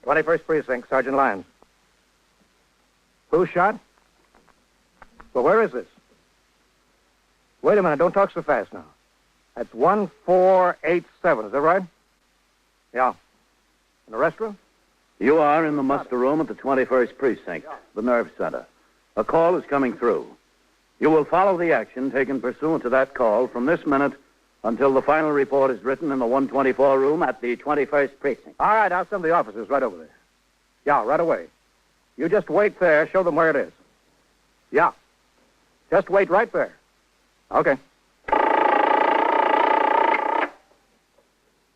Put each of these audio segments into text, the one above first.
21st Precinct, Sergeant Lyons. Who's shot? Well, where is this? Wait a minute, don't talk so fast now. That's 1487, is that right? Yeah. In the restroom? You are in the muster room at the 21st Precinct, the nerve center. A call is coming through. You will follow the action taken pursuant to that call from this minute until the final report is written in the 124 room at the 21st Precinct. All right, I'll send the officers right over there. Yeah, right away. You just wait there, show them where it is. Yeah. Just wait right there. Okay.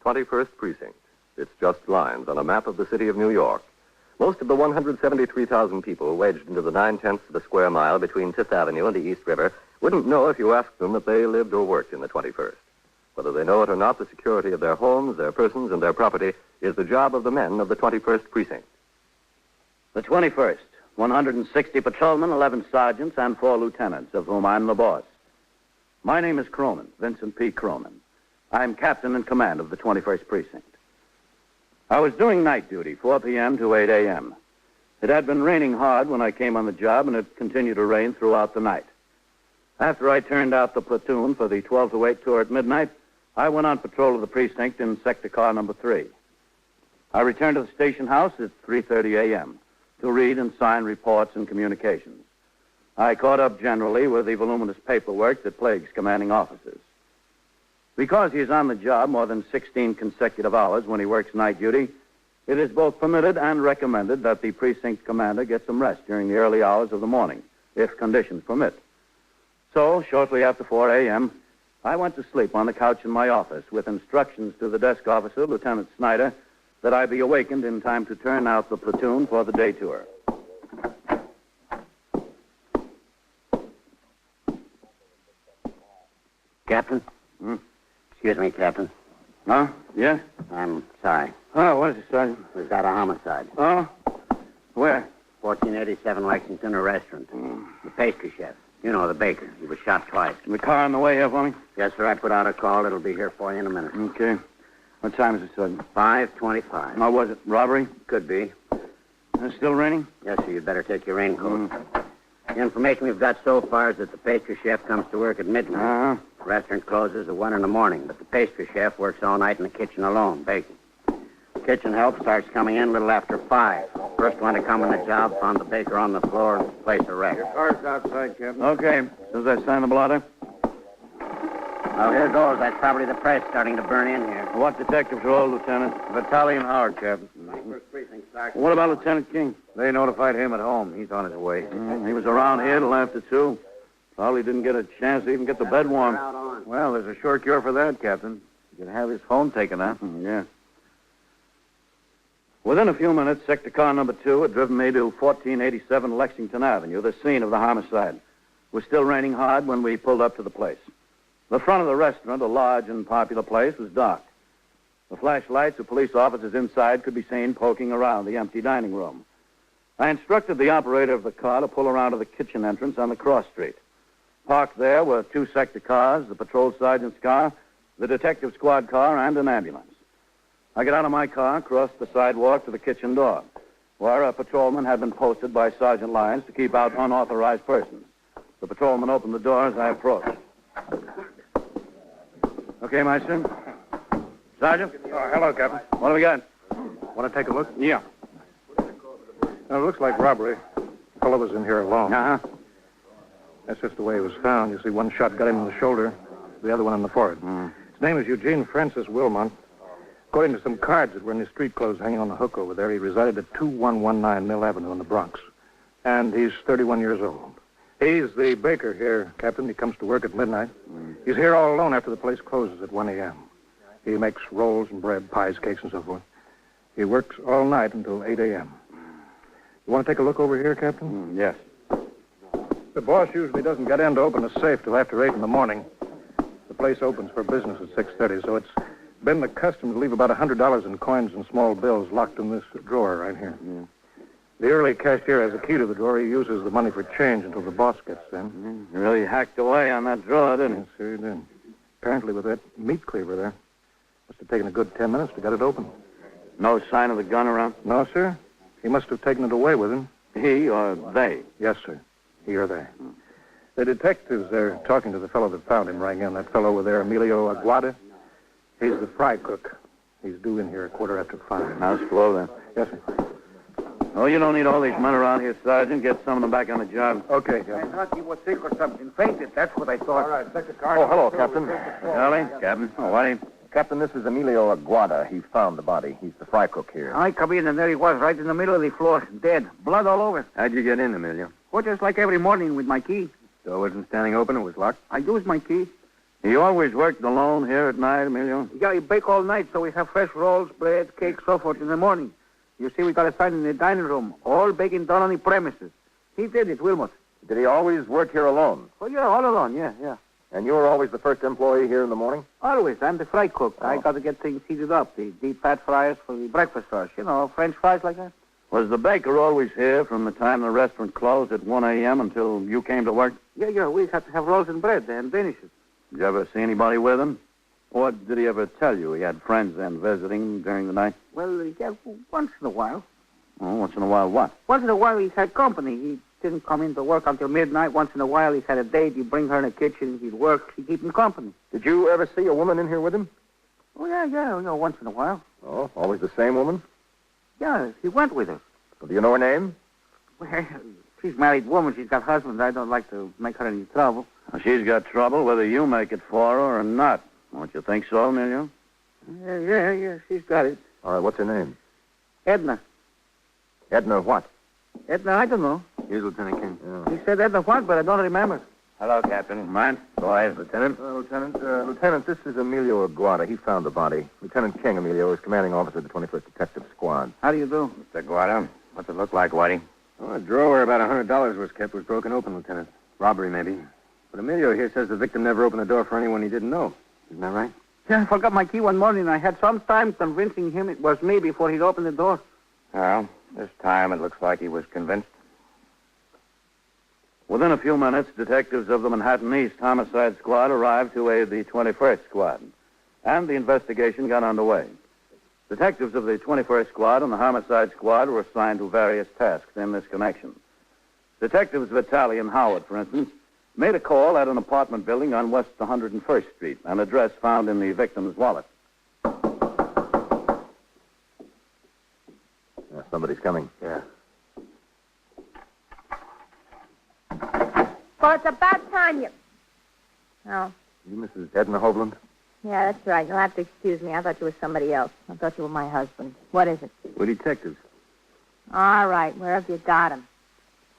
21st Precinct. It's just lines on a map of the city of New York. Most of the 173,000 people wedged into the 9/10 of a square mile between Fifth Avenue and the East River wouldn't know if you asked them if they lived or worked in the 21st. Whether they know it or not, the security of their homes, their persons, and their property is the job of the men of the 21st Precinct. The 21st, 160 patrolmen, 11 sergeants, and 4 lieutenants, of whom I'm the boss. My name is Croman, Vincent P. Croman. I'm captain in command of the 21st Precinct. I was doing night duty, 4 p.m. to 8 a.m. It had been raining hard when I came on the job, and it continued to rain throughout the night. After I turned out the platoon for the 12 to 8 tour at midnight, I went on patrol of the precinct in sector car number 3. I returned to the station house at 3:30 a.m. to read and sign reports and communications. I caught up generally with the voluminous paperwork that plagues commanding officers. Because he is on the job more than 16 consecutive hours when he works night duty, it is both permitted and recommended that the precinct commander get some rest during the early hours of the morning, if conditions permit. So, shortly after 4 a.m., I went to sleep on the couch in my office with instructions to the desk officer, Lieutenant Snyder, that I be awakened in time to turn out the platoon for the day tour. Captain? Excuse me, Captain. Huh? Yeah? I'm sorry. Oh, what is it, Sergeant? We've got a homicide. Oh? Where? 1487 Lexington, a restaurant. The pastry chef. You know, the baker. He was shot twice. The car on the way here for me? Yes, sir. I put out a call. It'll be here for you in a minute. Okay. What time is it, Sergeant? 5:25. How was it? Robbery? Could be. It's still raining? Yes, sir. You'd better take your raincoat. The information we've got so far is that the pastry chef comes to work at midnight. Uh-huh. The restaurant closes at 1 in the morning, but the pastry chef works all night in the kitchen alone, baking. Kitchen help starts coming in a little after 5. First one to come on the job found the baker on the floor and place a wreck. Your car's outside, Captain. Okay. As soon as I sign the blotter. Well, here goes. That's probably the press starting to burn in here. What detectives role, Lieutenant? Battalion Howard, Captain. First precinct, Sergeant. What about Lieutenant King? They notified him at home. He's on his way. He was around here till after 2. Probably didn't get a chance to even get the bed warm. Out on. Well, there's a sure cure for that, Captain. You can have his phone taken out. Yeah. Within a few minutes, sector car number 2 had driven me to 1487 Lexington Avenue, the scene of the homicide. It was still raining hard when we pulled up to the place. The front of the restaurant, a large and popular place, was dark. The flashlights of police officers inside could be seen poking around the empty dining room. I instructed the operator of the car to pull around to the kitchen entrance on the cross street. Parked there were 2 sector cars, the patrol sergeant's car, the detective squad car, and an ambulance. I got out of my car, crossed the sidewalk to the kitchen door, where a patrolman had been posted by Sergeant Lyons to keep out unauthorized persons. The patrolman opened the door as I approached. Okay, Meister. Sergeant? Hello, Captain. What do we got? Want to take a look? Yeah. It looks like robbery. The fellow was in here alone. Uh-huh. That's just the way he was found. You see, one shot got him in the shoulder, the other one in the forehead. His name is Eugene Francis Wilmot. According to some cards that were in his street clothes hanging on the hook over there, he resided at 2119 Mill Avenue in the Bronx. And he's 31 years old. He's the baker here, Captain. He comes to work at midnight. He's here all alone after the place closes at 1 a.m. He makes rolls and bread, pies, cakes, and so forth. He works all night until 8 a.m. You want to take a look over here, Captain? Yes. The boss usually doesn't get in to open a safe till after 8 in the morning. The place opens for business at 6:30, so it's been the custom to leave about $100 in coins and small bills locked in this drawer right here. Yeah. The early cashier has a key to the drawer. He uses the money for change until the boss gets in. You really hacked away on that drawer, didn't Yes, sir, he did. Apparently with that meat cleaver there. Must have taken a good 10 minutes to get it open. No sign of the gun around? No, sir. He must have taken it away with him. He or they? Yes, sir. He or they. The detectives, they're talking to the fellow that found him right in. That fellow over there, Emilio Aguada. He's the fry cook. He's due in here 5:15. Now, slow then. Yes, sir. Oh, you don't need all these men around here, Sergeant. Get some of them back on the job. Okay, I Captain. thought he was sick or something. Fainted. That's what I thought. All right, take the car. Oh, hello, Captain. Charlie? Captain? Oh, Whitey? Captain, this is Emilio Aguada. He found the body. He's the fry cook here. I come in, and there he was, right in the middle of the floor, dead. Blood all over. How'd you get in, Emilio? Well, just like every morning with my key. Door wasn't standing open. It was locked. I used my key. You always worked alone here at night, Emilio? Yeah, I bake all night, so we have fresh rolls, bread, cake, so forth in the morning. You see, we got a sign in the dining room. All baking done on the premises. He did it, Wilmot. Did he always work here alone? Oh, yeah, all alone, yeah. And you were always the first employee here in the morning? Always. I'm the fry cook. I got to get things heated up. The deep fat fryers for the breakfast sauce. You know, French fries like that. Was the baker always here from the time the restaurant closed at 1 a.m. until you came to work? Yeah, we have to have rolls and bread and finishes. Did you ever see anybody with him? Or did he ever tell you he had friends then visiting him during the night? Well, yeah, once in a while. Oh, once in a while what? Once in a while he had company. He didn't come into work until midnight. Once in a while he had a date. He'd bring her in the kitchen. He'd work. He'd keep him company. Did you ever see a woman in here with him? Oh, yeah, once in a while. Oh, always the same woman? Yeah, he went with her. Well, do you know her name? Well, she's a married woman. She's got husband. I don't like to make her any trouble. Well, she's got trouble whether you make it for her or not. Don't you think so, Emilio? Yeah, she's got it. All right, what's her name? Edna. Edna what? Edna, I don't know. Here's Lieutenant King. Yeah. He said Edna what, but I don't remember. Hello, Captain. Mine? Boys, Lieutenant. Lieutenant, this is Emilio Aguada. He found the body. Lieutenant King, Emilio, is commanding officer of the 21st Detective Squad. How do you do? Mr. Guada, what's it look like, Whitey? Oh, a drawer where about $100 was kept was broken open, Lieutenant. Robbery, maybe. But Emilio here says the victim never opened the door for anyone he didn't know. Isn't that right? Yeah, I forgot my key one morning. I had some time convincing him it was me before he'd opened the door. Well, this time it looks like he was convinced. Within a few minutes, detectives of the Manhattan East Homicide Squad arrived to aid the 21st Squad, and the investigation got underway. Detectives of the 21st Squad and the Homicide Squad were assigned to various tasks in this connection. Detectives Vitale and Howard, for instance, made a call at an apartment building on West 101st Street, an address found in the victim's wallet. Somebody's coming. Yeah. Well, it's about time you... Oh, You Mrs. Edna Hovland? yeah, that's right. You'll have to excuse me. I thought you were somebody else. I thought you were my husband. What is it? We're detectives. All right, where have you got him?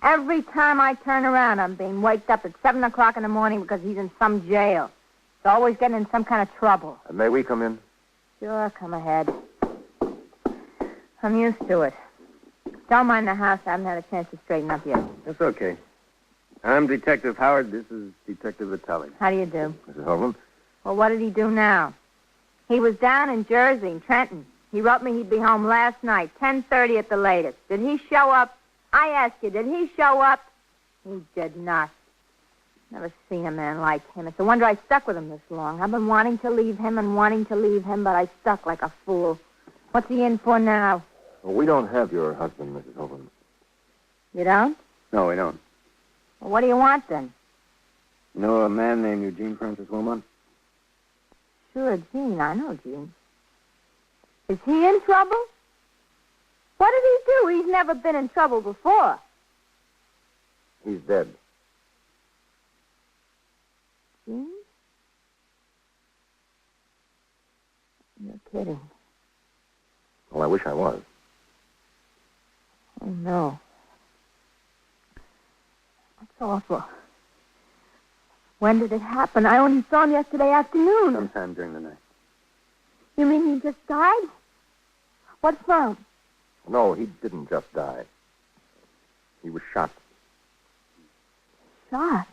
Every time I turn around, I'm being waked up at 7 o'clock in the morning because he's in some jail. He's always getting in some kind of trouble. May we come in? Sure, come ahead. I'm used to it. Don't mind the house. I haven't had a chance to straighten up yet. That's okay. I'm Detective Howard. This is Detective Vitale. How do you do? Mrs. Hovland? Well, what did he do now? He was down in Jersey, in Trenton. He wrote me he'd be home last night, 10:30 at the latest. Did he show up? I ask you, did he show up? He did not. Never seen a man like him. It's a wonder I stuck with him this long. I've been wanting to leave him and wanting to leave him, but I stuck like a fool. What's he in for now? Well, we don't have your husband, Mrs. Hovland. You don't? No, we don't. Well, what do you want, then? You know a man named Eugene Francis Wilmot? Sure, Gene. I know Gene. Is he in trouble? What did he do? He's never been in trouble before. He's dead. Gene? You're kidding. Well, I wish I was. Oh, no. That's awful. When did it happen? I only saw him yesterday afternoon. Sometime during the night. You mean he just died? What from? No, he didn't just die. He was shot. Shot?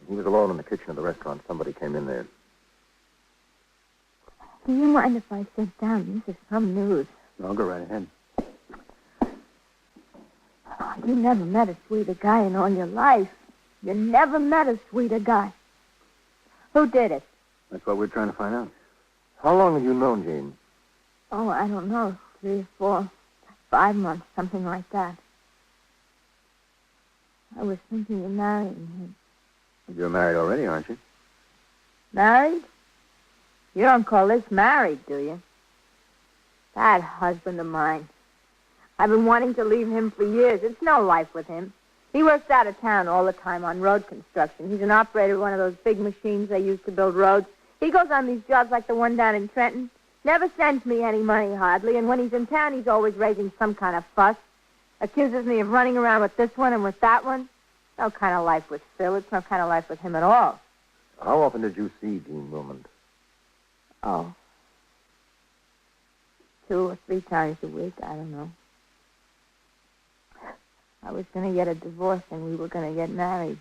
He was alone in the kitchen of the restaurant. Somebody came in there. Do you mind if I sit down? This is some news. No, go right ahead. Oh, you never met a sweeter guy in all your life. You never met a sweeter guy. Who did it? That's what we're trying to find out. How long have you known Gene? Oh, I don't know. 3, 4, 5 months, something like that. I was thinking of marrying him. You're married already, aren't you? Married? You don't call this married, do you? That husband of mine. I've been wanting to leave him for years. It's no life with him. He works out of town all the time on road construction. He's an operator of one of those big machines they use to build roads. He goes on these jobs like the one down in Trenton. Never sends me any money, hardly. And when he's in town, he's always raising some kind of fuss. Accuses me of running around with this one and with that one. No kind of life with Phil. It's no kind of life with him at all. How often did you see Dean Wilmot? Oh. 2 or 3 times a week. I don't know. I was going to get a divorce and we were going to get married.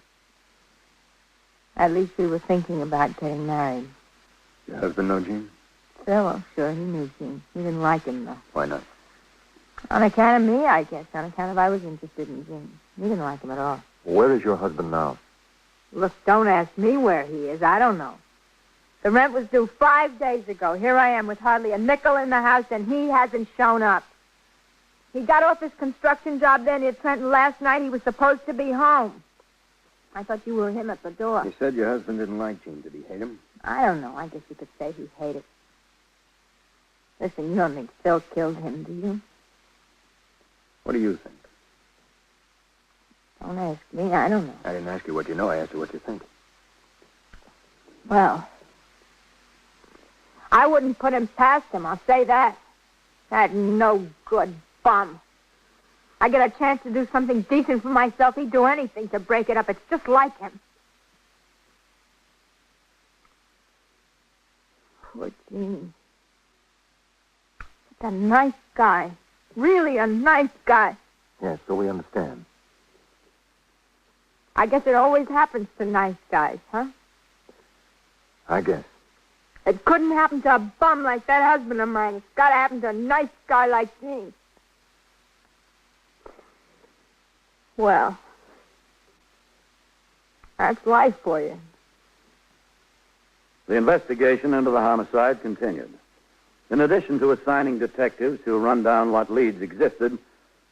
At least we were thinking about getting married. Your husband know Gene? Phil, oh, sure, he knew Gene. He didn't like him, though. Why not? On account of me, I guess. On account of I was interested in Gene. He didn't like him at all. Where is your husband now? Look, don't ask me where he is. I don't know. The rent was due 5 days ago. Here I am with hardly a nickel in the house, and he hasn't shown up. He got off his construction job there near Trenton last night. He was supposed to be home. I thought you were him at the door. You said your husband didn't like Gene. Did he hate him? I don't know. I guess you could say he hated. Listen, you don't think Phil killed him, do you? What do you think? Don't ask me. I don't know. I didn't ask you what you know. I asked you what you think. Well, I wouldn't put him past him. I'll say that. That no-good bum. I get a chance to do something decent for myself. He'd do anything to break it up. It's just like him. Poor Gene. Such a nice guy. Really a nice guy. Yes, so we understand. I guess it always happens to nice guys, huh? I guess. It couldn't happen to a bum like that husband of mine. It's got to happen to a nice guy like Gene. Well, that's life for you. The investigation into the homicide continued. In addition to assigning detectives to run down what leads existed,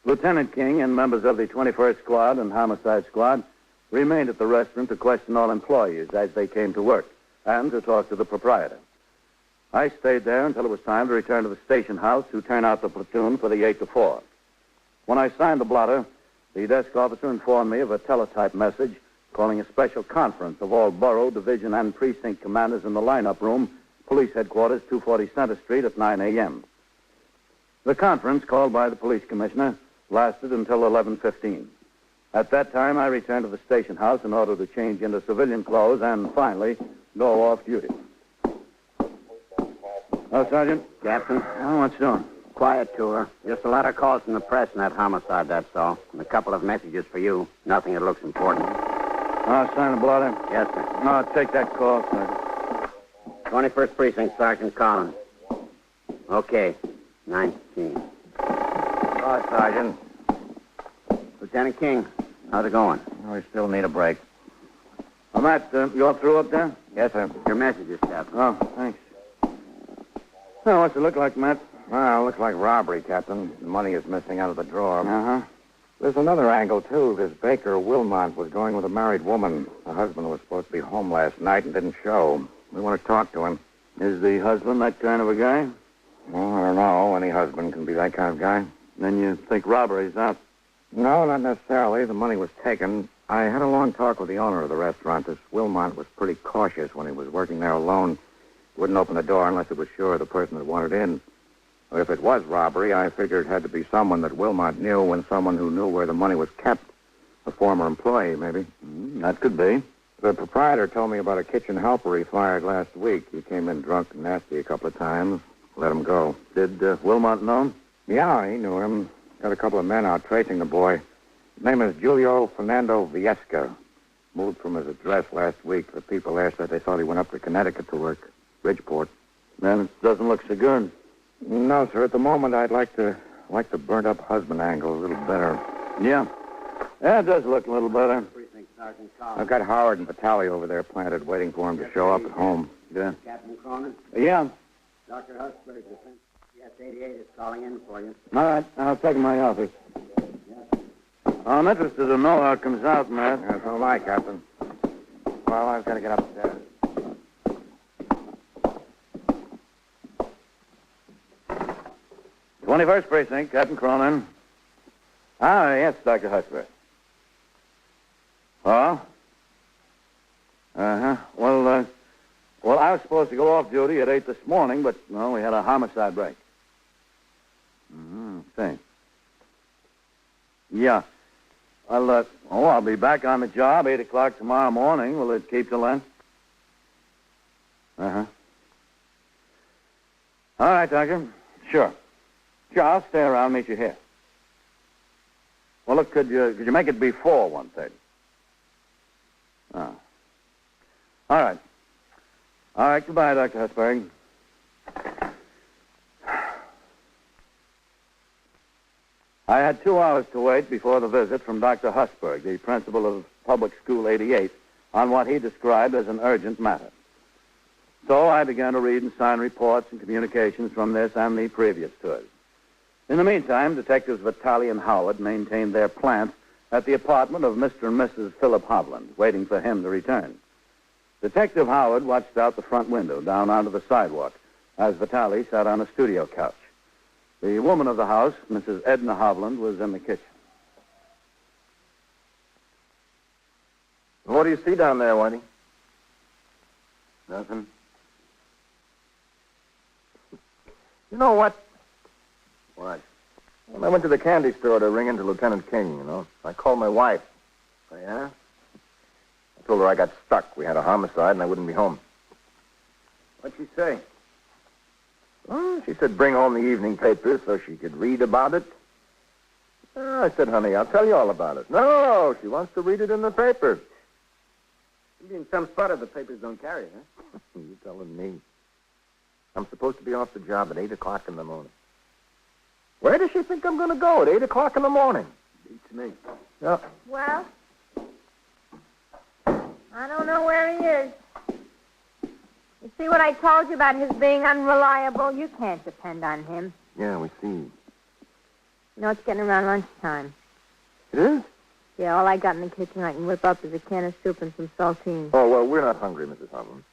Lieutenant King and members of the 21st Squad and Homicide Squad remained at the restaurant to question all employees as they came to work and to talk to the proprietor. I stayed there until it was time to return to the station house to turn out the platoon for the 8 to 4. When I signed the blotter, the desk officer informed me of a teletype message calling a special conference of all borough, division, and precinct commanders in the lineup room, Police Headquarters, 240 Center Street at 9 a.m. The conference, called by the police commissioner, lasted until 11:15. At that time, I returned to the station house in order to change into civilian clothes and, finally, go off duty. Oh, Sergeant? Captain? Oh, what's doing? Quiet tour. Just a lot of calls from the press in that homicide, that's all. And a couple of messages for you. Nothing that looks important. Oh, sign the blotter? Yes, sir. No, take that call, Sergeant. 21st Precinct, Sergeant Collins. Okay. 19. Oh, Sergeant. Lieutenant King, how's it going? We still need a break. Oh, Matt, you all through up there? Yes, sir. Your messages, Captain. Oh, thanks. Well, what's it look like, Matt? Well, it looks like robbery, Captain. The money is missing out of the drawer. Uh-huh. There's another angle, too. This Baker Wilmot was going with a married woman. The husband was supposed to be home last night and didn't show. We want to talk to him. Is the husband that kind of a guy? Well, I don't know. Any husband can be that kind of guy. Then you think robbery's out? No, not necessarily. The money was taken. I had a long talk with the owner of the restaurant. This Wilmot was pretty cautious when he was working there alone. Wouldn't open the door unless he was sure of the person that wanted in. If it was robbery, I figured it had to be someone that Wilmot knew and someone who knew where the money was kept. A former employee, maybe. That could be. The proprietor told me about a kitchen helper he fired last week. He came in drunk and nasty a couple of times. Let him go. Did Wilmot know him? Yeah, he knew him. Got a couple of men out tracing the boy. His name is Julio Fernando Viesca. Moved from his address last week. The people there said they thought he went up to Connecticut to work. Bridgeport. Then it doesn't look so good. No, sir. At the moment, I'd like the burnt-up husband angle a little better. Yeah. Yeah, it does look a little better. Precinct, Sergeant Collins. I've got Howard and Vitale over there planted, waiting for him to show up at home. Yeah. Captain Cronin? Yeah. Dr. Husberg, defense. Yes, 88 is calling in for you. All right, I'll take my office. I'm interested to know how it comes out, Matt. Yeah, so am I, Captain. Well, I've got to get upstairs. 21st Precinct, Captain Cronin. Ah, yes, Dr. Hutchberg. Oh? Uh-huh. Well, I was supposed to go off duty at 8 this morning, but, no, we had a homicide break. See. Yeah. I'll be back on the job 8 o'clock tomorrow morning. Will it keep till then? Uh-huh. All right, Doctor. Sure. Sure, I'll stay around, meet you here. Well, look, could you make it before 1:30? Oh. All right. All right, goodbye, Dr. Hutchberg. I had 2 hours to wait before the visit from Dr. Hutchberg, the principal of Public School 88, on what he described as an urgent matter. So I began to read and sign reports and communications from this and the previous tours. In the meantime, Detectives Vitale and Howard maintained their plant at the apartment of Mr. and Mrs. Philip Hovland, waiting for him to return. Detective Howard watched out the front window down onto the sidewalk as Vitale sat on a studio couch. The woman of the house, Mrs. Edna Hovland, was in the kitchen. What do you see down there, Whitey? Nothing. You know what? What? When I went to the candy store to ring into Lieutenant King, you know, I called my wife. Oh, yeah? I told her I got stuck. We had a homicide and I wouldn't be home. What'd she say? Well, she said bring home the evening papers so she could read about it. I said, honey, I'll tell you all about it. No, she wants to read it in the paper. You mean some part of the papers don't carry it, huh? You telling me? I'm supposed to be off the job at 8 o'clock in the morning. Where does she think I'm going to go at 8 o'clock in the morning? Beats me. Yeah. Well, I don't know where he is. You see what I told you about his being unreliable? You can't depend on him. Yeah, we see. You know, it's getting around lunchtime. It is? Yeah, all I got in the kitchen I can whip up is a can of soup and some saltines. Oh, well, we're not hungry, Mrs. Hovland.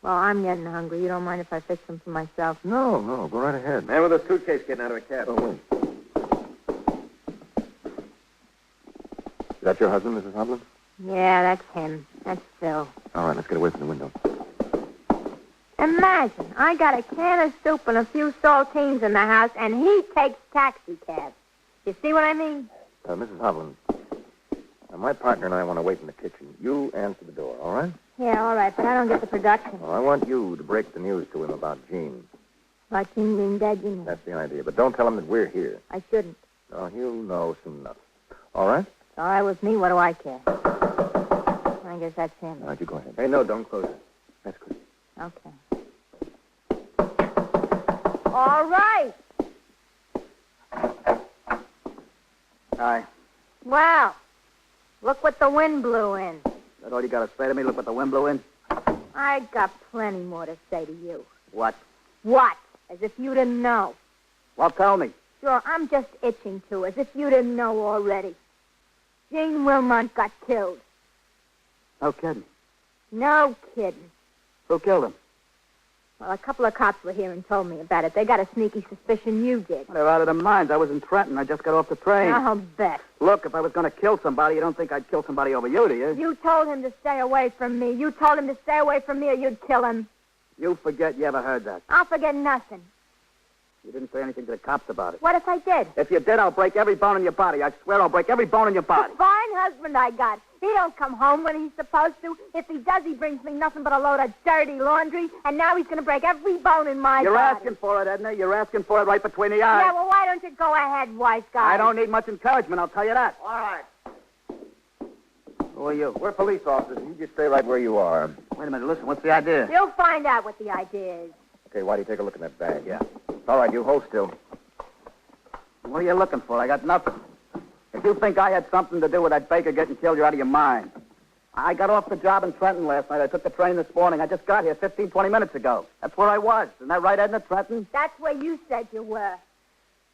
Well, I'm getting hungry. You don't mind if I fix them for myself? No, go right ahead. Man with a suitcase getting out of a cab. Oh, wait. Is that your husband, Mrs. Hovland? Yeah, that's him. That's Phil. All right, let's get away from the window. Imagine, I got a can of soup and a few saltines in the house, and he takes taxi cabs. You see what I mean? Mrs. Hovland, my partner and I want to wait in the kitchen. You answer the door, all right? Yeah, all right, but I don't get the production. Well, I want you to break the news to him about Jean. About Jean being dead, you know. That's the idea. But don't tell him that we're here. I shouldn't. No, he'll know soon enough. All right? It's all right with me. What do I care? I guess that's him. All right, you go ahead. Hey, no, don't close it. That's good. Okay. All right. Hi. Well, look what the wind blew in. That all you got to say to me? Look what the wind blew in. I got plenty more to say to you. What? What? As if you didn't know. Well, tell me. Sure, I'm just itching to, as if you didn't know already. Jean Wilmont got killed. No kidding. No kidding. Who killed him? Well, a couple of cops were here and told me about it. They got a sneaky suspicion you did. They're out of their minds. I was in Trenton. I just got off the train. I'll bet. Look, if I was going to kill somebody, you don't think I'd kill somebody over you, do you? You told him to stay away from me. You told him to stay away from me or you'd kill him. You forget you ever heard that. I'll forget nothing. You didn't say anything to the cops about it. What if I did? If you did, I'll break every bone in your body. I swear I'll break every bone in your body. A fine husband I got. He don't come home when he's supposed to. If he does, he brings me nothing but a load of dirty laundry, and now he's going to break every bone in my You're body. asking for it, Edna. You're asking for it right between the eyes. Yeah, well, why don't you go ahead, wise guy? I don't need much encouragement, I'll tell you that. All right. Who are you? We're police officers. You just stay right where you are. Wait a minute, listen, what's the idea? You'll find out what the idea is. Okay, Whitey, take a look in that bag. Yeah. All right, you hold still. What are you looking for? I got nothing. If you think I had something to do with that baker getting killed, you're out of your mind. I got off the job in Trenton last night. I took the train this morning. I just got here 15, 20 minutes ago. That's where I was. Isn't that right, Edna, Trenton? That's where you said you were.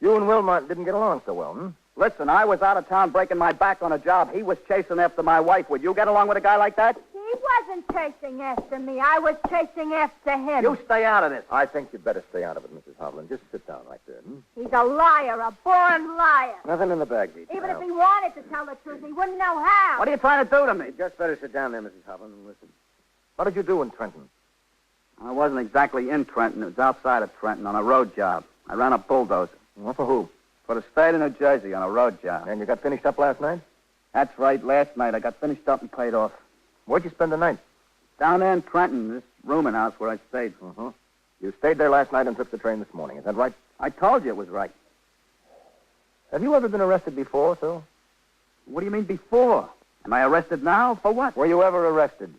You and Wilmot didn't get along so well, hmm? Listen, I was out of town breaking my back on a job. He was chasing after my wife. Would you get along with a guy like that? He wasn't chasing after me. I was chasing after him. You stay out of this. I think you'd better stay out of it, Mrs. Hovland. Just sit down right there, hmm? He's a liar, a born liar. Nothing in the bag, Pete. Even if he wanted to tell the truth, he wouldn't know how. What are you trying to do to me? Just better sit down there, Mrs. Hovland, and listen. What did you do in Trenton? I wasn't exactly in Trenton. It was outside of Trenton on a road job. I ran a bulldozer. Well, for who? For the state of New Jersey on a road job. And you got finished up last night? That's right. Last night I got finished up and paid off. Where'd you spend the night? Down there in Trenton, this rooming house where I stayed. Uh-huh. You stayed there last night and took the train this morning. Is that right? I told you it was right. Have you ever been arrested before, Phil? What do you mean before? Am I arrested now? For what? Were you ever arrested?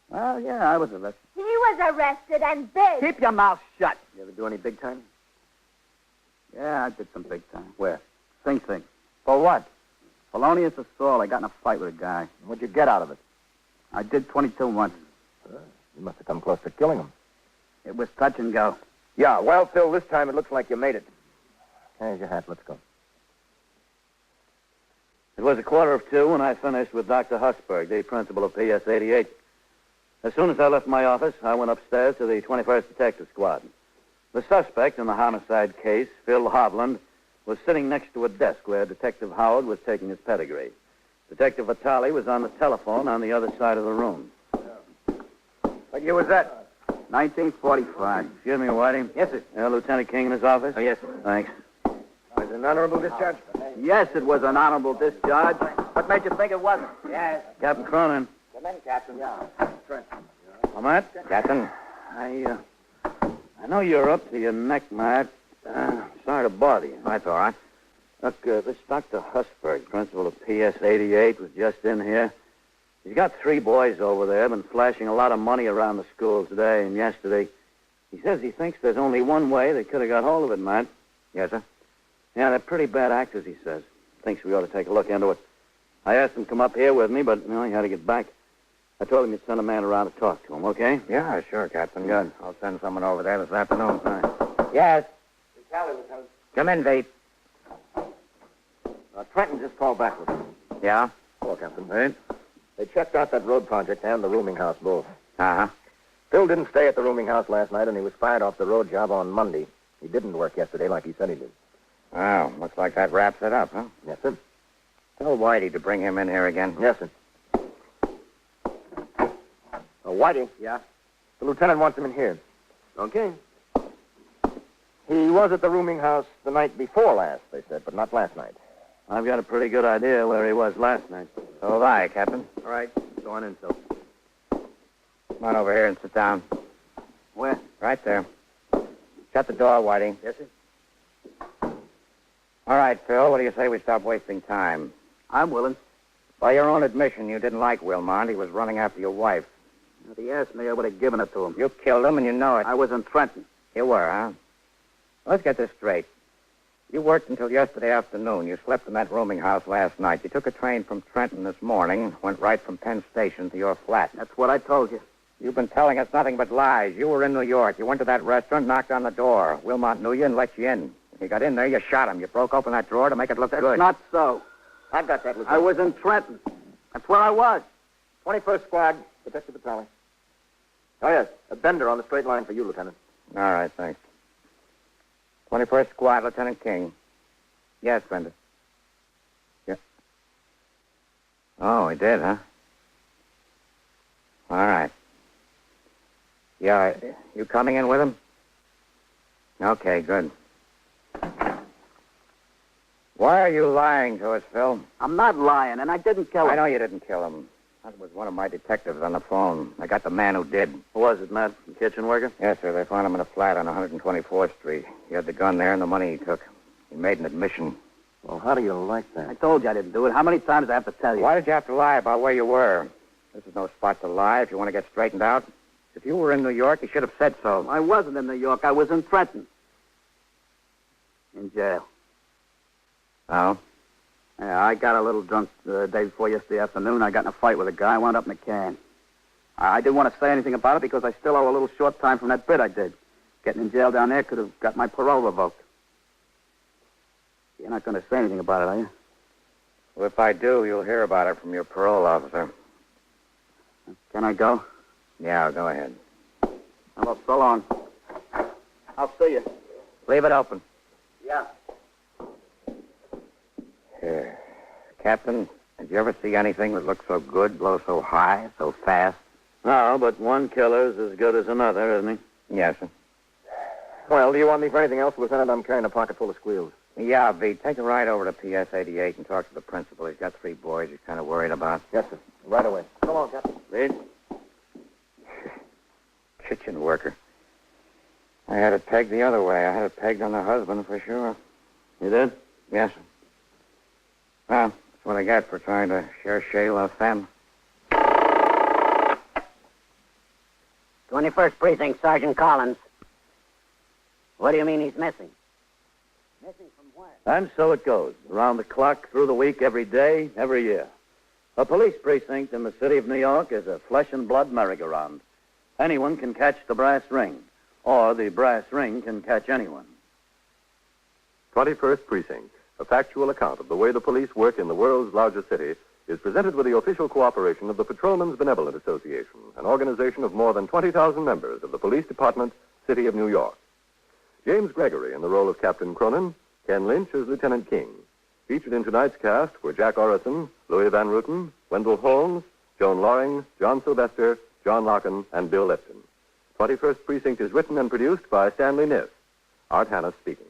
Well, yeah, I was arrested. He was arrested and big. Keep your mouth shut. You ever do any big time? Yeah, I did some big time. Where? Sing Sing. For what? Felonious assault. I got in a fight with a guy. What'd you get out of it? I did 22 months. You must have come close to killing him. It was touch and go. Yeah, well, Phil, this time it looks like you made it. Here's your hat. Let's go. It was 1:45 when I finished with Dr. Hussberg, the principal of PS 88. As soon as I left my office, I went upstairs to the 21st Detective Squad. The suspect in the homicide case, Phil Hovland, was sitting next to a desk where Detective Howard was taking his pedigree. Detective Vitale was on the telephone on the other side of the room. What year was that? 1945. Excuse me, Whitey. Yes, sir. Lieutenant King in his office? Oh, yes, sir. Thanks. Was it an honorable discharge? Yes, it was an honorable discharge. What made you think it wasn't? Yes. Captain Cronin. Come in, Captain. Yeah. Matt? Captain. I know you're up to your neck, Matt. Sorry to bother you. That's all right. Look, this Dr. Hussberg, principal of PS 88, was just in here. He's got 3 boys over there, been flashing a lot of money around the school today and yesterday. He says he thinks there's only one way they could have got hold of it, Matt. Yes, sir. Yeah, they're pretty bad actors, he says. Thinks we ought to take a look into it. I asked him to come up here with me, but, he had to get back. I told him you'd send a man around to talk to him, okay? Yeah, sure, Captain. Good. I'll send someone over there this afternoon. All right. Yes. Callie, Lieutenant. Come in, Veep. Trenton just called back with him. Yeah? Hello, Captain. Right? They checked out that road project and the rooming house both. Uh-huh. Phil didn't stay at the rooming house last night, and he was fired off the road job on Monday. He didn't work yesterday like he said he did. Oh, looks like that wraps it up, huh? Yes, sir. Tell Whitey to bring him in here again. Yes, sir. Whitey. Yeah? The lieutenant wants him in here. Okay. He was at the rooming house the night before last, they said, but not last night. I've got a pretty good idea where he was last night. So have I, Captain. All right. Go on in, Phil. Come on over here and sit down. Where? Right there. Shut the door, Whitey. Yes, sir. All right, Phil, what do you say we stop wasting time? I'm willing. By your own admission, you didn't like Wilmont. He was running after your wife. If he asked me, I would have given it to him. You killed him, and you know it. I was in Trenton. You were, huh? Let's get this straight. You worked until yesterday afternoon. You slept in that rooming house last night. You took a train from Trenton this morning, went right from Penn Station to your flat. That's what I told you. You've been telling us nothing but lies. You were in New York. You went to that restaurant, knocked on the door. Wilmont knew you and let you in. When you got in there, you shot him. You broke open that drawer to make it look That's good. not so. I've got that, Lieutenant. I was in Trenton. That's where I was. 21st Squad, Detective Vitale. Oh, yes. A bender on the straight line for you, Lieutenant. All right, thanks. 21st Squad, Lieutenant King. Yes, Bender. Yeah. Oh, he did, huh? All right. Yeah, you coming in with him? Okay, good. Why are you lying to us, Phil? I'm not lying, and I didn't kill him. I know you didn't kill him. That was one of my detectives on the phone. I got the man who did. Who was it, Matt? The kitchen worker? Yes, sir. They found him in a flat on 124th Street. He had the gun there and the money he took. He made an admission. Well, how do you like that? I told you I didn't do it. How many times do I have to tell you? Why did you have to lie about where you were? This is no spot to lie if you want to get straightened out. If you were in New York, you should have said so. I wasn't in New York. I was in Trenton. In jail. Oh? Yeah, I got a little drunk the day before yesterday afternoon. I got in a fight with a guy. I wound up in a can. I didn't want to say anything about it because I still owe a little short time from that bid I did. Getting in jail down there could have got my parole revoked. You're not going to say anything about it, are you? Well, if I do, you'll hear about it from your parole officer. Can I go? Yeah, go ahead. Well, so long. I'll see you. Leave it open. Yeah. Here. Captain, did you ever see anything that looks so good, blow so high, so fast? No, but one killer's as good as another, isn't he? Yes, sir. Well, do you want me for anything else, Lieutenant? I'm carrying a pocket full of squeals. Yeah, Pete, take a ride over to PS 88 and talk to the principal. He's got 3 boys he's kind of worried about. Yes, sir. Right away. So long, Captain. Reed? Kitchen worker. I had it pegged the other way. I had it pegged on the husband for sure. You did? Yes, sir. Well, that's what I got for trying to share Shayla femme. 21st Precinct, Sergeant Collins. What do you mean he's missing? Missing from where? And so it goes. Around the clock, through the week, every day, every year. A police precinct in the city of New York is a flesh and blood merry-go-round. Anyone can catch the brass ring, or the brass ring can catch anyone. 21st Precinct, a factual account of the way the police work in the world's largest city, is presented with the official cooperation of the Patrolmen's Benevolent Association, an organization of more than 20,000 members of the Police Department, City of New York. James Gregory in the role of Captain Cronin, Ken Lynch as Lieutenant King. Featured in tonight's cast were Jack Orison, Louis Van Ruten, Wendell Holmes, Joan Loring, John Sylvester, John Larkin, and Bill Lipton. 21st Precinct is written and produced by Stanley Niss. Art Hanna speaking.